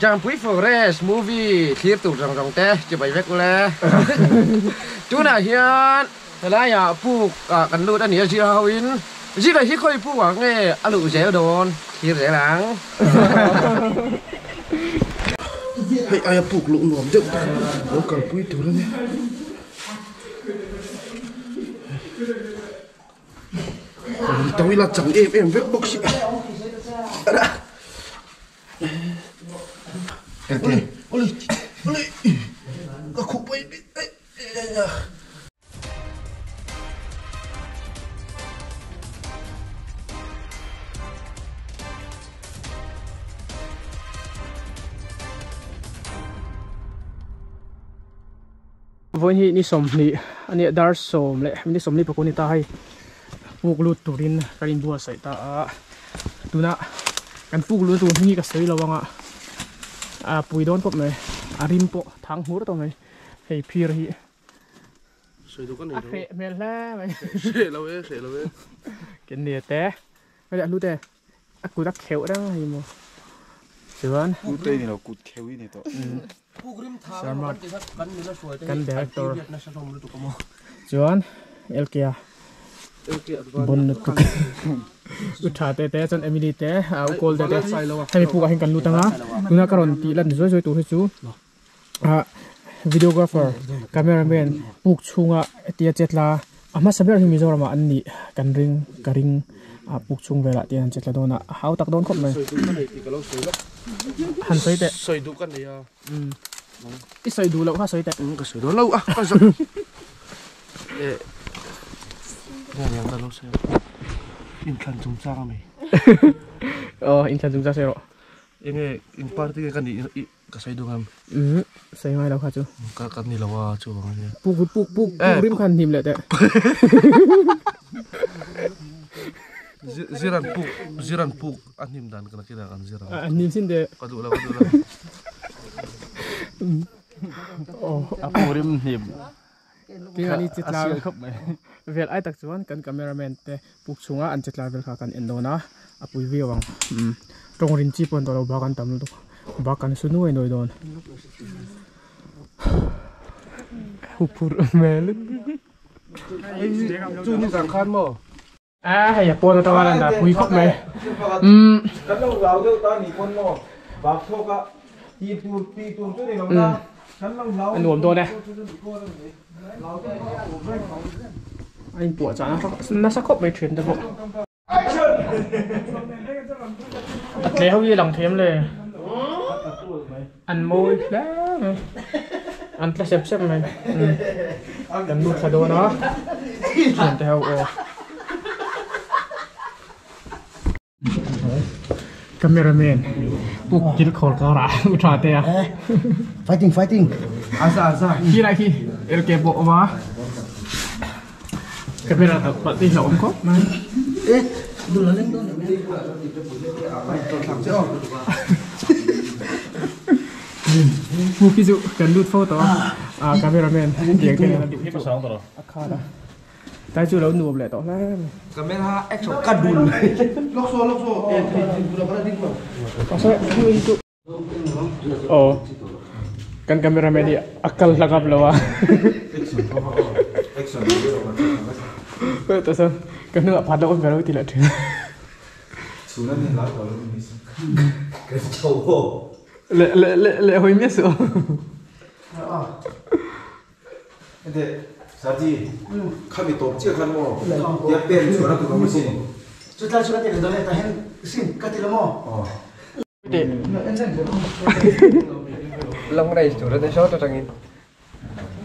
Jang Pui Forest movie thiếp tụ rong te chỉ bảy vét le chú nào hiền là ya pu cần lưu đã nhớ gì hao in gì là hít khơi pu quảng nghe alu dễ đồn thiếp dễ lắng hey ai pu lụ nổm chứ nó cần pui tụ lắm tôi là chẳng em vét bốc xị okay. Oleh, aku baik. Voi hi ni som ni ani dar som le ni som ni pakoni ta hai puk lut turin karin bua sai ta tuna kan puk lut tu ni ka sei lawanga pui don pop này arim po thang hur to này hay phir hi Sợi đồ con này đâu mel la mày sợi lâu ấy cái này té cái đã lút té cú đắc khéo đó hay mà sườn cút đây này là cút khéo này to kan director sườn el kia bun tuk utha te te chan emily te call te hay pu ka hin kan lutanga tuna karon ti lan zoi zoi tu hi chu videographer cameraman puk chunga tia chetla ama saber hi mizorama anni kan ring karing puk chung vela tian chetla dona how tak don khop mai han soi te sợi đồ con này i soi du lo ha soi te cái sợi đó lâu à cái sợi này là lâu sợi in khăn chúng ta mày in chan chung sa se ro ini in party kan di kasai dongam sai mai đâu kha chu kan ni lawa chu bang puk rim khan him le te ziran puk anim dan kana kira kan ziran anim sin de kadula aku rim him cái này chít lao về ai tak chuan kan cameraman te puk chunga an chit la vel kha kan endona apui viawang tong rin chi pon to lo ba kan tam lu ba kan sunu ai noi don upur mel chu ni sang khan mo hay pon to wa da pui khop mai kan lo lao deu ta ni pon mo ba thoka ti tu chu ni lo na kan lo lao anh nuông to đây anh bủa chán nó sắc khóc mấy chuyện đó bộ thế không gì lòng thêmเลยăn môi đó ăn ta xếp này cần nuốt sao nó chuyển theo cameraman bục chỉ được khổ cao ra trả tiền fighting asa khi lại khi el ke bộ mà camera tập bạn tin là ông có mà đừng là lên đó một ví dụ cần lút photo cameraman điện cái là điện cái sáng rồi akada tay chưa đâu nuông lại tỏ ra camera action kadul lok so udah pada di masa itu oh kan cameraman dia akal lagap lawa action terus kan nggak pada orang baru tidak ada sunan ni lah kalau ni cái châu lệ hồi miết sữa 근데 사지 카미 또 찍어 가는 거 옆에 저랑 그거 뭐지 sudah tidak ada tahan sim katil mo để long này chủ đến số cho thằng in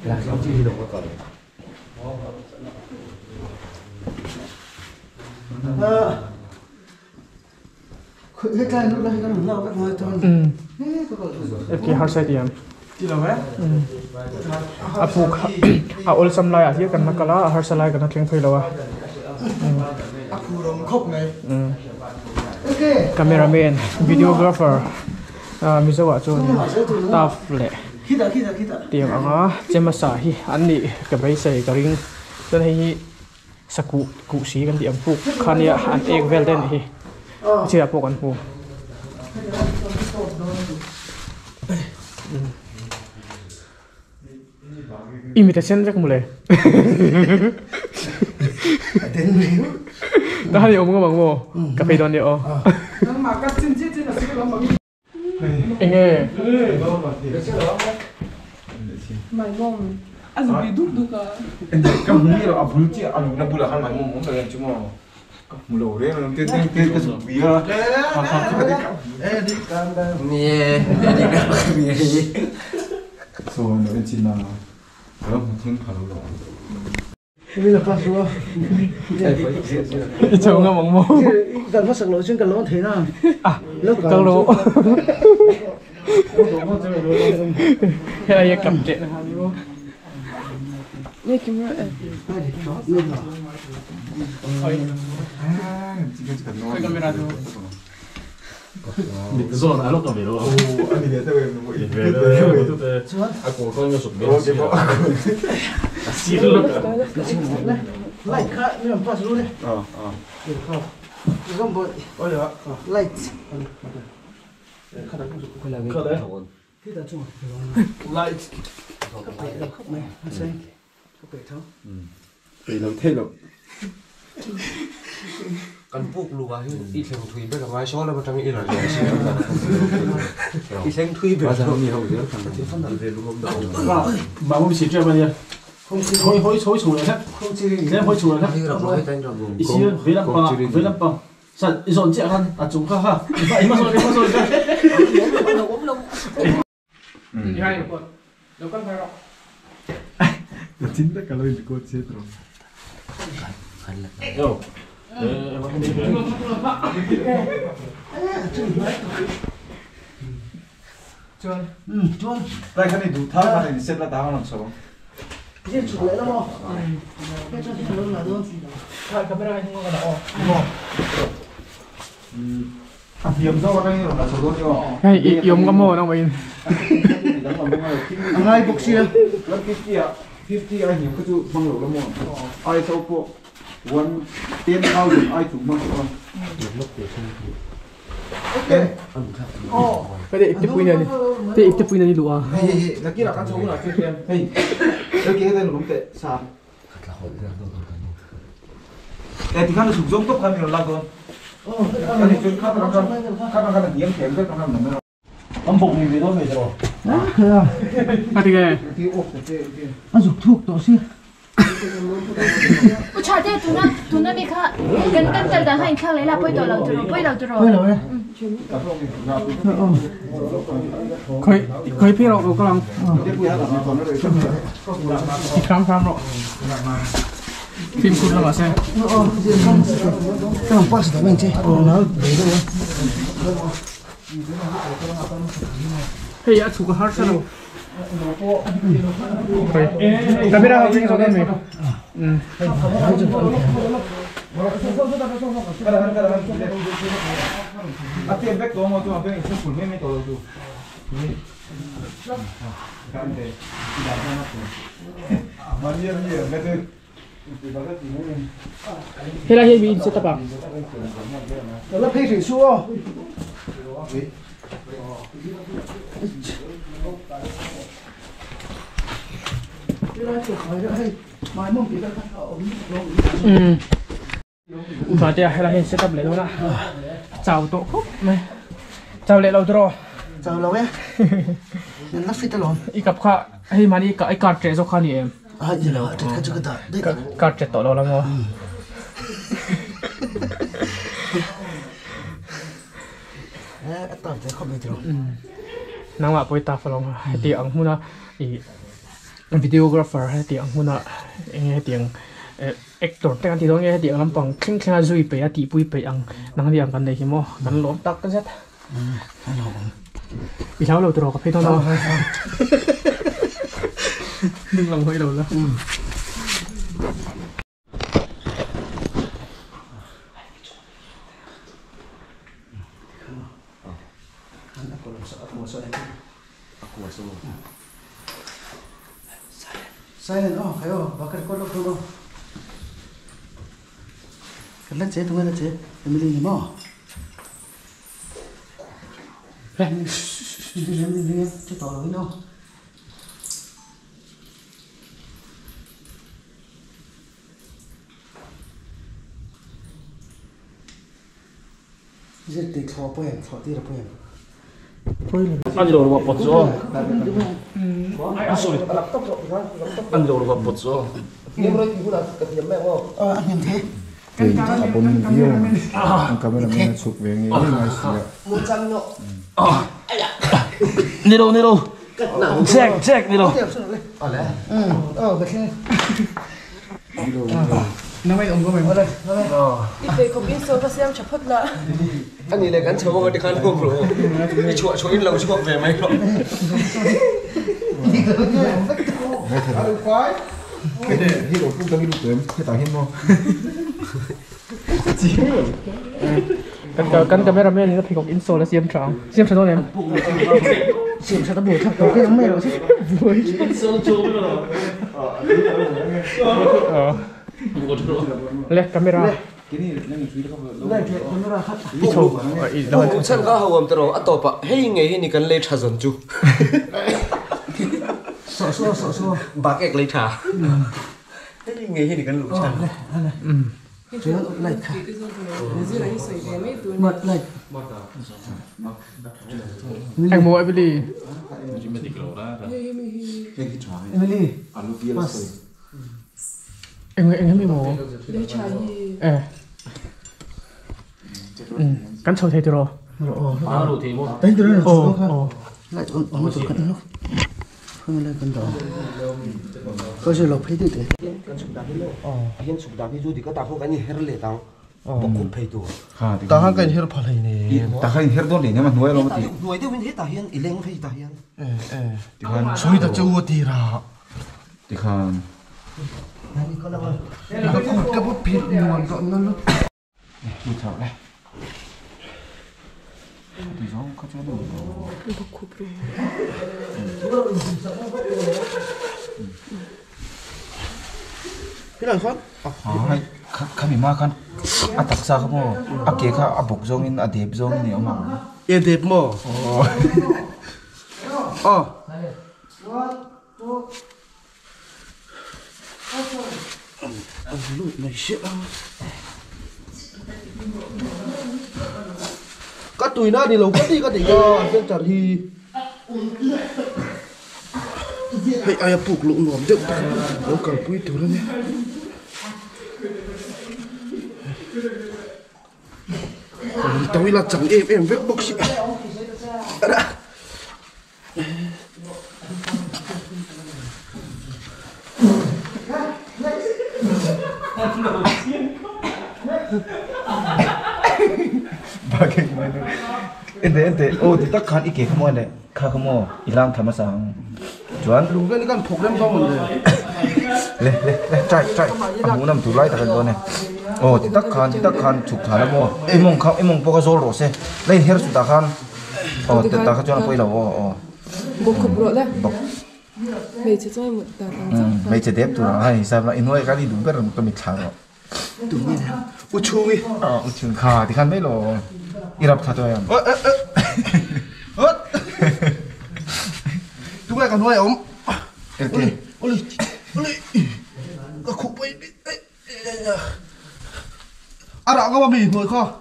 là sao chi được có cái cái lúc đó cái nó cái hơi thôi cái hard side em apuk ol sam lai ahi kan nakala har salai kan thleng phei lawa aku rom khop này cameraman videographer mizawa chon staff le kita tiang anga chemasa hi anni ka bai sai ka ring tan hi saku ku si kan ti ampuk khania an ek vel den hi chia po kan hu imitation chắc một lệ đó là ông có bằng mồ cà phê đòn điệu anh nghe mày ngon ăn bị đúc đúc à cái mùng này là bún chia ăn nó bún là ăn mày mùng là chứ mà mùng lẩu đấy nó tên cái sụp bia đi nè đi rồi nó bên chín là nó không thiên phật rồi bây giờ phát xuống chồng có bằng mồ gần mất sạc lỗ trên gần lỗ thế nào à cần lỗ hay là cầm chuyện là gì không nghe kim rồi cái camera thôi Mình cứ dọn nó cầm đồ. anh đi tới nó bị Về đây, à cổ con nó sụp bên. Xí luôn. lại khác nhưng mà phát xuống đây không bội light Khờ đấy. cái ta chung Light. vì nó thế rồi căn buộc lùa ít thêm thủy bây giờ mai số là một trong những là ít thêm thủy về bao giờ nhiều hơn nữa thì phân thần về luôn đầu Mà không chỉ chơi bao nhiêu. Hối chủ rồi đấy. không chỉ Thế hối chủ rồi đấy. như là nói tên rồi Ý chí với lắm bằng. Sao dọn chuyện ăn à chúng ha ha. Vậy mà rồi cái. hai một đâu cần phải rồi nó chính là cả lời của cô chết rồi Yo. Em không đi về. chuông đây cái này đủ tháo cái này xếp là tao làm sao cái chủ lễ đó cái cho cái lớn là luôn hai camera không có đỏ hiểm do đây là số đôi rồi hay yếm có mồ đâu mình ngay bốc xia lớp 50 ai hiểm cái chú mang lẩu lắm mà ai sau bộ 10,000 ai chủ mang lẩu cái đấy tiếp này đi tiếp này đi lùa hey là kia là căn số là kia kia hey cái kia tên đúng tệ sao thì khăn sử dụng tốt hơn nhiều lần rồi cái này chuyên khăn là hiểm kém cái khăn là Ông phục mình về thôi về rồi. cái gì cái ăn dục thuốc tổ xia ủa chả thế tụi nó bị khá cần cần hay khá lấy là bơi đầu rồi thôi rồi khơi phía rồi có lòng khám rồi phim cút là xem cái pass đó mình chơi nó để đâu hey ya chuka har sao camera học cái này Até back do moto uma vez, por mim me todo tu. Cante. Maria, mete. hay là hay bị sẽ tập à nó phê thủy xua và đây hay là hay sẽ tập lại thôi nè chào tổ khúc này chào lại lâu rồi chào lâu ấy nên lắc phết luôn ít cặp khác hay mà đi cái card trẻ cho khá nhiều em gì là cái chỗ cái đấy card trẻ tổ lâu lắm rồi tao thấy không biết rồi nang ma poi ta falong hai ti ang huna i videographer hai ti ang huna enge tiang actor te kan ti dong e ti ang lampang kheng kheng a zui pe a ti pui pe ang nang diang kan dei hi mo kan lom tak kan zet i thau lo tro ka phei to no đừng lòng hơi đầu lắm silent hay không bakal ko lo ko kan lan chế tụi nó chế em đi đi mò đi chứ tỏ lỗi đâu giết tịch thọ bèn thọ tì là bèn 안으로 와 벗어. 소리. 안으로 와 벗어. anh thế thì abon video ang cameraman suk vengi mai sia 내려. 잭 내려. nó mấy ông có mày đây Ipe ko bin so ka siam chaphat la. anh nhìn lại gắn chồng vào đi khăn cô bro đi chuột chuột in lâu chuột về mấy rồi hi ro pung tang lu tem he ta hin mo căn cameraman này nó phải có install là xiêm trắng thôi em xiêm sao nó bùi thật cái giống mày rồi chứ lẹ camera cũng chẳng có hậu âm tao ở top à hey ngày này cần lấy trà dần chú sợ bác ek lấy trà hey ngày này cần lụt trà chứ lại khả mật lại anh mua Emily Emily anh mới mua cắn sâu thấy rồi 바로 대모. đấy tôi nói là lại ông tôi cận nó không lên cận đó có sự lộc thấy được đấy hiện sụp đá ví dụ thì có tao không cái gì hết lệ tao bốc cục phải tụ ha tao hàng cái hết phải này ta khai her don ni man nuai lo ti nuôi tiêu hết tao hiện ileng phải tao hiện ti khan suy ta châu thì ra ti khan nó cục cái bút phít nguồn gọn nó tu thảo đây ti zo ka chu no cái này phát hai kami ma khan atak sa ka mo ake kha abok zong in adep zong ni oma yên đẹp mà này shit các tụi nó đi lâu các đi cho dân chặt thì hay ai buộc lụng nổm được nó cần quý thứ lắm nhé tôi là chẳng em viết bốc xị đã bagai mana ente oh ti tak khan ike khamo le kha khamo ilang thama sang chuan đúng cái con phục lên không rồi le trai amu nam tu lai ta kan ne oh ti tak khan chuk thana mo emong poka zol ro se lein her su ta khan oh ta kha chuan poi la oh Bok ko bro la. Mei che choi mut ta. mấy chế đẹp tu hai sao lại nuôi cái đi đúng cái rồi mi thả rồi đúng như thế ôi chui chừng khà thì khăn mấy lo irap thà thôi em chúng ta còn nuôi ống ok ôi có khúc ấy à đã có bao bì nuôi kho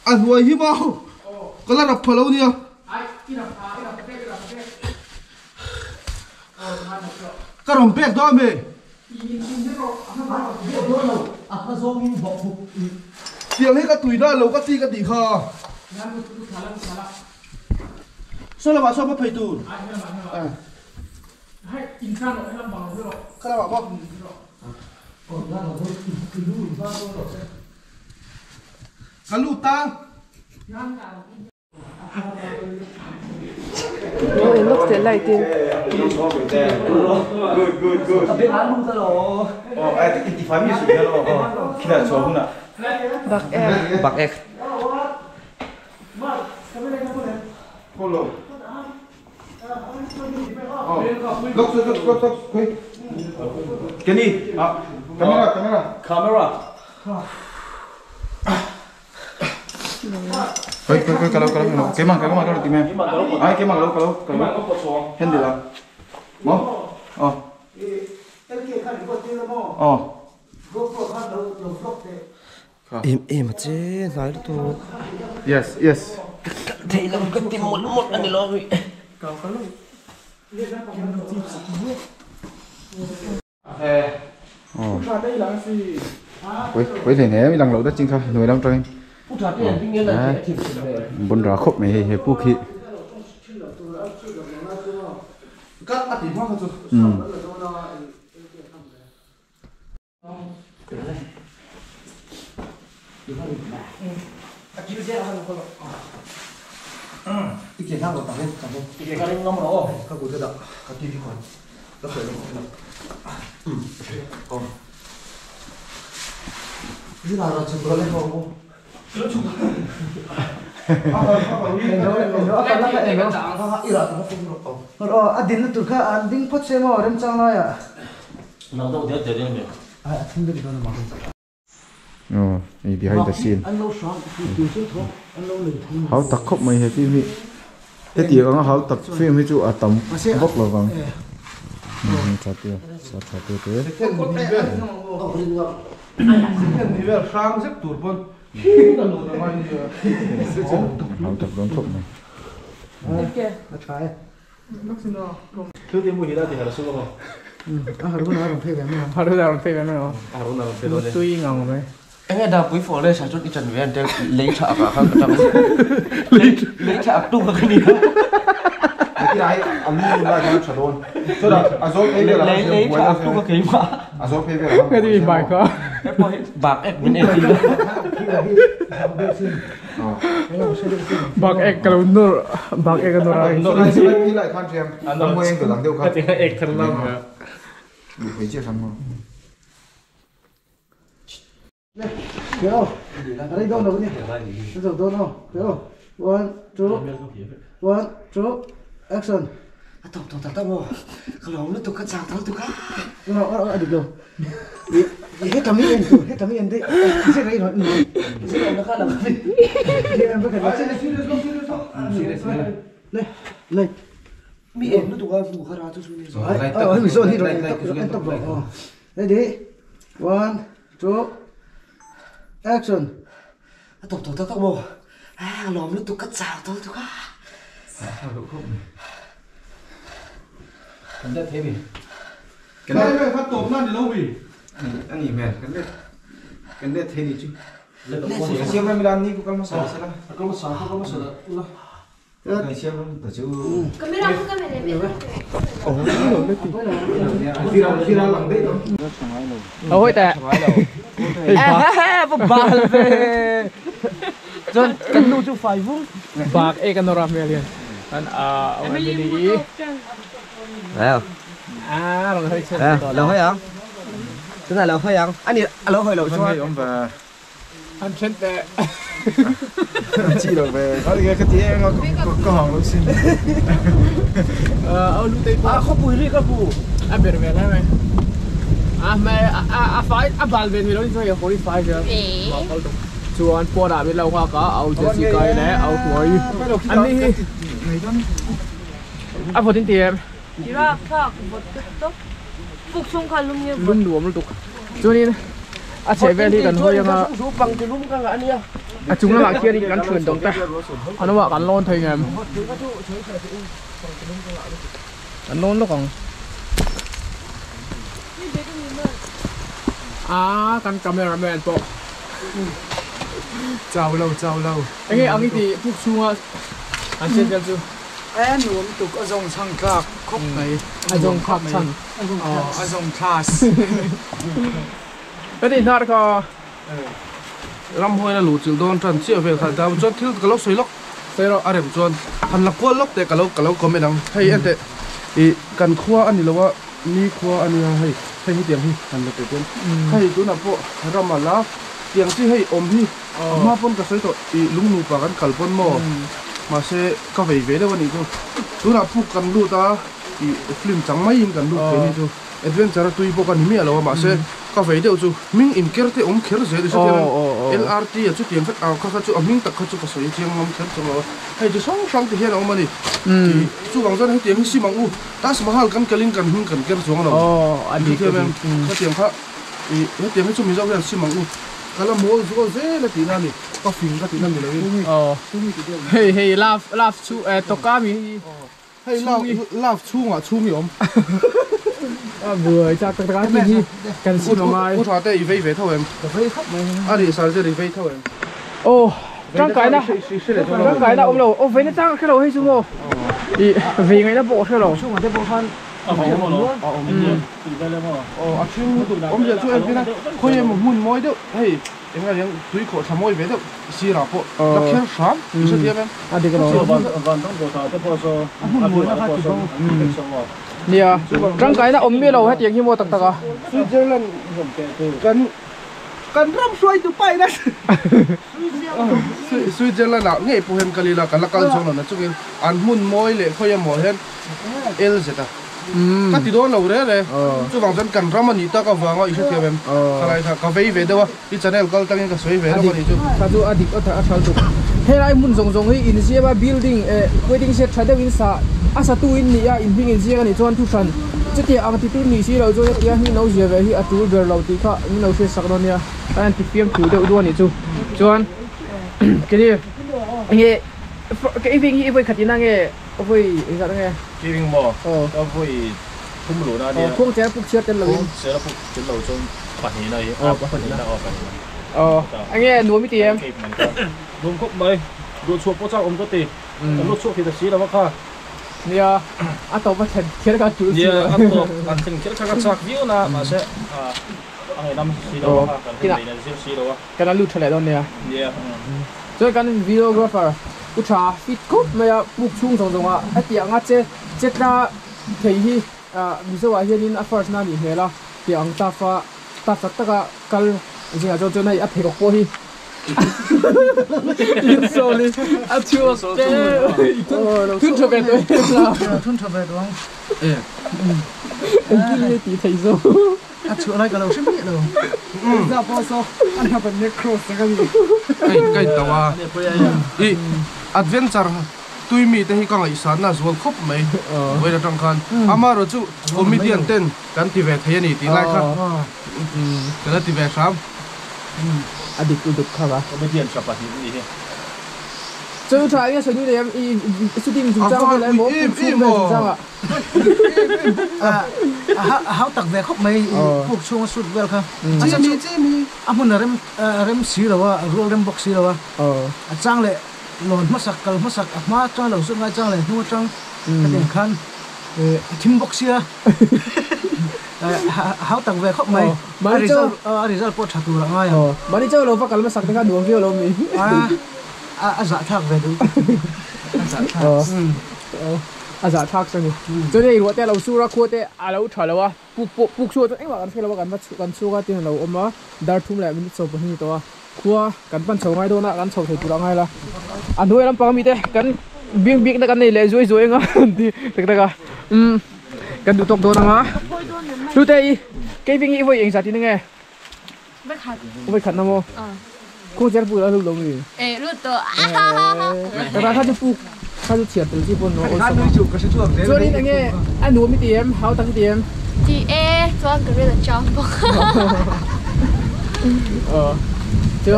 ăn nuôi hiếp bao có là đập phở lâu nhỉ cái đồng bẹt đó mày tiếng hết các tuổi đó lâu các tí kho sao là bảo sao mà phải tụt cái là bảo bóc cái lụt ta No, it looks like it. good oh ai thì cái phàm như gì đó khi nào cho không nào Bak bạc ek follow look quick Kenny camera 카메라. Cái mang cái tìm em. Ai cái mang lâu. Hen đi là. Mo. Em mà chế nói tôi Yes. thì là cái tìm một anh đi lo rồi. Với thể này lần lâu đất chính không, người đang chơi. Bốn rõ khóc mày hệ phụ khí. Cái thang của tao lên, cái cái lên ngâm nó, các cụ tự động, các chi phí khoản, các phải lên. Như nào là chừng đó lên không? Adin itu kan adin pot saya mau orang cang lah ya. Nang đâu dia jadi ni. Adin dari mana makan? Behind the scene. Anh lâu sáng, tiêu chân thôi, anh lâu lười thay. Hảo tắc khóc mày hệ phim thế thì có hảo tắc phim hay chú tầm bốc là vâng. Chả tiêu thế. Sang xếp tụt luôn. Hảo tắc đón khóc này. Nó trái. Thứ dia mui dah dia harus suka. Harus orang thay về mà. Harus dalam phê vậy mà. Harus nak pedal ni. Tuy ngang rồi. Anh ấy đào quý phổ lên sản xuất đi trần viện để lấy thợ cả không trong lấy thợ tung vào cái gì đó. Cái này anh mua ra cho nó chả đồn. Cho đó, azot thấy là lấy thợ tung vào cái mà. azot thấy là Cái gì bài khó. Bạc em bên em đi đó. Bak ek kalau nur, bak ek nur ay. Nó lại sẽ lại khan cho em. Anh mua em từ làng tiêu Cái khăn. tiếng ek thằng lăng. Bị phải chia khăn mà. Kéo. Ở đây đâu đâu nhỉ? Nó dòng đâu nào? Kéo. One, two, action. Tao mau. Kalau lu tuh kacang tahu tuh kan. Nó được rồi. Hết tầm yên tuh, hết tầm yên đấy. Sẽ đây rồi. Sẽ nó khá là gì? Em phải nói Này. Mi em nó tụi con phụ khá ra cho xuống. Mình rồi đi rồi. Em tập rồi. Đây đi. One, two, action. Tao mau. Lòm nó tụi cắt xào thôi tụi con. Cảm giác thế gì? Cái này phát tổn nan thì lâu vì. Anh nhìn mẹ, cái này thế gì chứ? Siêu cái Milan đi cũng có sao sẽ là. Có một số đó. Ngày siêu tờ chứ. Camera buka kamera. Phi ra lằng đấy thôi. Ôi tệ. Bà về. John, cần nuôi chú phải vung. Bak ek nur Amerian. Kan orang jadi. Đấy không? Orang hơi chân. Lâu hơi không? Tức là lâu hơi không? Anh đi lâu hơi lâu cho. Ông về. Anh chân tệ. Chi rồi về. Có cái tí em có hàng lúc xin. Ông lúc tây. Không bùi đi các bù. Biar về mày. Mày phải bal về rồi thôi 45 giờ. Chuan po đã biết lâu hoa có áo Jessica này áo tuổi. Anh đi. Apa tin tiệm? Iraq thak bot tok puk sung khalum ye Lum duam lutuk. Cho nên chế về thì cần hơi mà bằng cái lúm các anh nha. chúng nó lại kia đi gắn truyền động ta. Nó bảo gắn lon thôi em. Gắn lon nó còn. Gắn cameraman po. Chào lâu. Anh ấy thì puk sung anh trên bên chứ. Em muốn tụi có dòng sang cạc khóc này. Anh dòng khóc sang. Dòng class. Cái gì nó có Lâm hồi là lũ chịu đón trần chia về khả tao cho thiếu cái lốc xoay lốc. Xoay rồi anh em hắn là qua lốc để cái lốc có mấy đằng hay anh thế. Thì cần khoa anh là what ni khoa anh hay hay tiếng hi hắn là tiếng hay tôi nằm bộ ra mà lá tiếng gì hay hi mà pun cái xoay rồi thì lúng nụ vào cái khẩu pun mò mà sẽ có về đâu anh ấy tôi là phụ cần lũ ta thì phim trắng mấy em cần lũ cái này thôi adventure tôi bộ cần mi là mà sẽ có phải đều chú mình in kia thì ông kia rồi thì sao LRT chú tiền phát các chú mình tất cả chú có sợi tiền ông kia rồi hay chú sang thì hiện ông mà đi chú bằng dân hay tiền xí mang ta sẽ mahal kan kalin kan hung kan kia rồi nó anh đi cái tiền khác cái tiền chú mình giao cái xí mang kalau mau chú có dễ là tiền nào đi có phim cái tiền nào đi lấy hey laugh chú toka mi hay laugh chú mi ông vừa chắc tất cả cái gì cần xin mà mai u thọ tê về thôi em đi sao giờ về thôi em trang cái nào ông lâu về nó trang cái lâu hay chú mô về ngay nó bộ cái lâu chung là cái bộ phận ông giờ chú em cái này coi em một môn mồi đâu hey em nghe tiếng túi cổ tham mồi về đâu xí ra bộ là khéo sắm sao tiếp em đi cái lâu cònต้องbộ thọ cái bộ số nè trang cái nào ông biết lâu hết tiếng như mô tắc tắc à Switzerland kan ram suai tu pai das Switzerland nào nghe po hem kalila kan lakal song na chu an mun moi le khoya mo hen el zeta ka ti do lo re chu wang jan kan ram ani ta ka wanga i se em kalai ka vei ve dewa i channel kal tang ka soi ve lo ni chu ka chu adik atha athal tu helai mun zong zong hi in sia ba building wedding set thada win sa asa tu in ni ya in hing in sia ni chuan tu san chuti ang ti tu ni si lo zo ya hi no zia ve hi atu ber lo ti kha ni no se sak don ya an ti piam tu de do ni chu chuan cái đi nghe cái việc như vậy khát na nghe vui sao nghe cái việc mò có vui không đủ ra đi không chế phục chết tên là sẽ là phục chiến đấu trong bản hình này bản hình nào anh nghe nuôi mấy tiền luôn khúc mấy luôn chuột bao ông có tiền luôn chuột thì là xí là bao kha nè tàu bắt thuyền kia là chủ nè tàu ăn thuyền kia chắc chắc view na mà sẽ ngày năm xí đâu cái này là xí đâu cái nó lút lại đâu nè yeah rồi cái videographerกูชาฟิตคุบไม่อะบุกชุ่งตรงๆไอ้เตียงอ่ะเจ็ดนะเที่ยมิสวาเฮียนินอัฟเฟอร์สนั่นนี่เหรอเตียงตาฟ้าตะกัลจริงๆจนในอัพเพกโปฮียินโซลิอัพชัวร์เจ้ทุนทบด้วยทุนทบด้วยกินเลยตีไทยโซชัวร์อะไรกันเราใช่ไหมเราจะพอโซอันนี้เป็นเนคโครสกันดิใกล้ตัวอีadventureตุยมีแต่ที่กางไอสานน่ะส่วนครบไหมเวลาจังคันอามาเราจู่คอมมิเดียนเต้นกันตีเวทเฮียนี่ตีไล่ค่ะกันตีเวทซ้ำอดีตอุดมค่ะ คอมมิเดียนชอบปะที่นี่เจอชายเนี่ยส่วนนี้เนี่ยอีสุดที่มีจุดจ้างอะไรหมดจุดจ้างเขาตักแวกเขาไม่พวกช่วงสุดเวลค่ะจีมีมุนเริ่มสีแล้วว่ารูเริ่มบอกสีแล้วว่าจ้างเลยหล่นมาสักมาจ้างเราสุดง่ายจ้างเลยนู้จ้างเด็กขันทิมบอกสีอะเขาตักแวกเขาไม่มาริซัลปวดชักตัวง่ายมาริเจ้าเราฟักกันมาสักนะครับดวงเดียวเรามีอาจจะทักไปดูอาจจะทักสักนิดจนในหัวแต่เราสู้รักหัวแต่เราถอยแล้ววะปุกชัวตัวเอ็งว่ากันเพื่อเรากันสู้กันที่เราอมมาดาร์ทุ่มแหละมันจบที่ตัวขัวกันปั้นเฉาง่ายโดนนะกันเฉาถือตัวง่ายละอันด้วยลำปางมีแต่กันบิ๊กนะกันนี่เลยช่วยงั้นที่แต่กันกันดูตกโดนนะดูแต่เกี่ยวิ่งอีกวันเองสัตว์ที่นึงไงไม่ขัดนะโมกูจะพูดอะไรลงนี่รู้ตัวแต่ถ้าจะพูดถ้าจะเฉียดตัวที่บนโน้ตสมองส่วนนี้อย่างเงี้ยอันหนูไม่เตรียมเขาตั้งเตรียมตัวก็เรียกจอมบอกเจ้า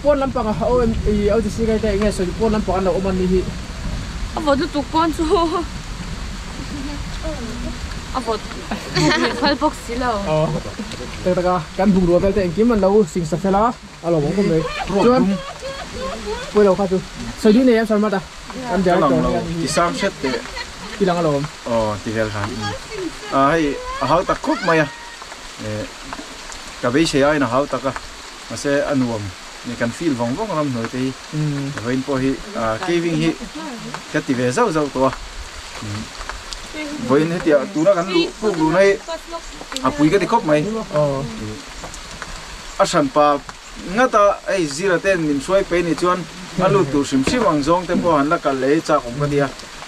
ป้อนลำปังเอาจะซื้อไก่เงี้ยส่วนป้อนลำปังเราเอามันนี่เอาบอกตุกป้อนสู้เอาบอกพัลบ็อกซี่แล้วแต่การบุกรัวไปแต่กินมันเราสิ่งสักแล้วเอาหลงผมเลยส่วนไปเราค่ะจูส่วนนี้เนี่ยสามารถอันเดียวกันที่สามเซตเตะที่หลังเราที่เวลคันให้เขาตะคุบมากับวิเชียร์นะเขาตะก็มาเสอันวมในการฟีลว่องรำหน่อยตีเห็นพอฮีเกวิ่งฮีก็ที่เวลเจ้าตัวvới hết tiệt tú nó gắn lũ phụ lũ nàyปุ๋ยcái thì khóc mày sản pa ngã ta ấy gì là tên mình xuôi pe này chuan lũ tụ sim sim hoàng zong tem po hắn là cả lễ cha cũng cái gì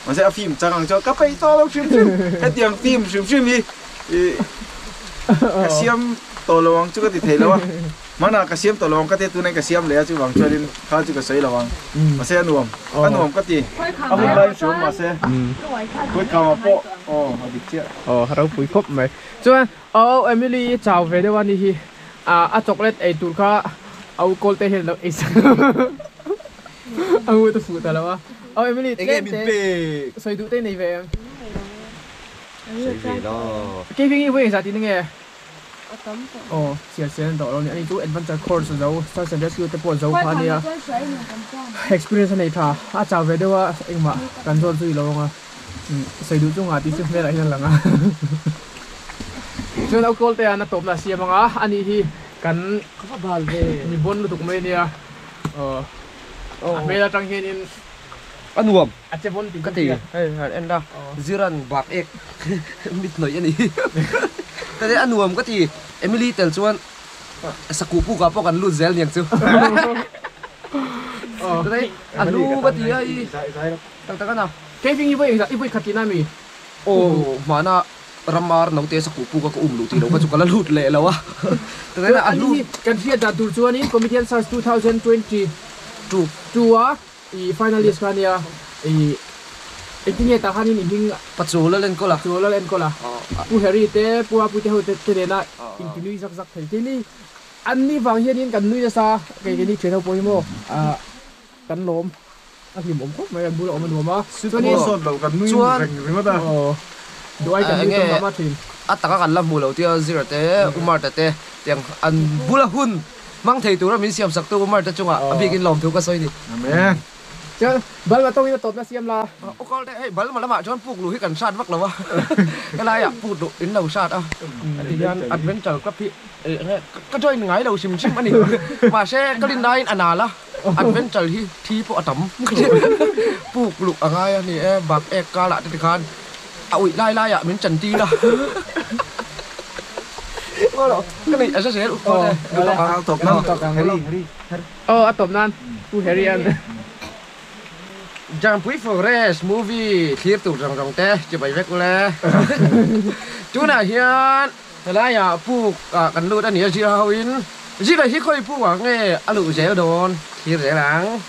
mà sẽ phim cha hàng cho các pe to lắm sim sim hết tiệt phim sim sim đi kasiam to lawang chu ka ti thei lawa mana kasiam to lawang ka te tu nai kasiam le chu wang chorin kha chu ka sei lawang ma se anuam ka ti amu lai chu ma se koi ka ma po adik chia harau pui khop mai chuan Emily chào về đâyวันนี้chocolate ai tur kha au kol te hel no is au to fu ta la wa Emily ege min pe soi du te nei về sei ve lo cái phim như sao thì nghe xia đó rồi anh chú adventure course rồi sao sẽ rescue te po zo pha nia experience này tha chào về đây wa anh mà cần rồi suy lo nga soi du chung ti chu me la hin lang chuan au kol te ana top na sia manga ani hi kan bal ve ni bon lu tuk mai nia me la tang hin in anuam che bon ti cái gì em đâu ziran bạc ek mít nổi anh đi cái đấy anuam cái gì Emily tel chuan sakupu ka po kan lu zel niang chu cái đấy anu cái gì ai tang nào cái phim như vậy khatina mi mà na ramar nau te sakupu ka lu ti lo ka chu kala lut le lawa cái đấy là anu kan fia da tur chuan in comedian stars 2020 tu finalist kania itinge ta hanin hing pachu lên ko la pu heri te pu apu te ho te na intinui zak thei te ni anni wang hian in kan nui sa ke ni theno poimo kan lom him om khop mai bu om no ma chuan so lo kan nui reng ma da doi kan ni to ma thin taka kan lam mu lo tia zira te umar te tiang an bula hun mang thei tur min siam sak tu umar te chunga abigin lom thu ka soi ni amen cha bal ma tong ni top na siam la o kol te bal ma lama chon puk lu hi kan sat vak lawa cái lai pu du in lo sat yan adventure club hi ka join ngai lo sim sim ani ma se kalin nai anala adventure hi thi po atam puk lu angai ani bak ek kala te khan ui lai min chan ti la cái này sẽ sẽ top nan pu heri an Jam Pui Forest movie thiếp tụ rong te chỉ bảy vết le chú nào hiền là ya pu cần lưu đã nhớ gì hao in gì là hi khơi pu nghe alu dẻo đồn thì dễ lắng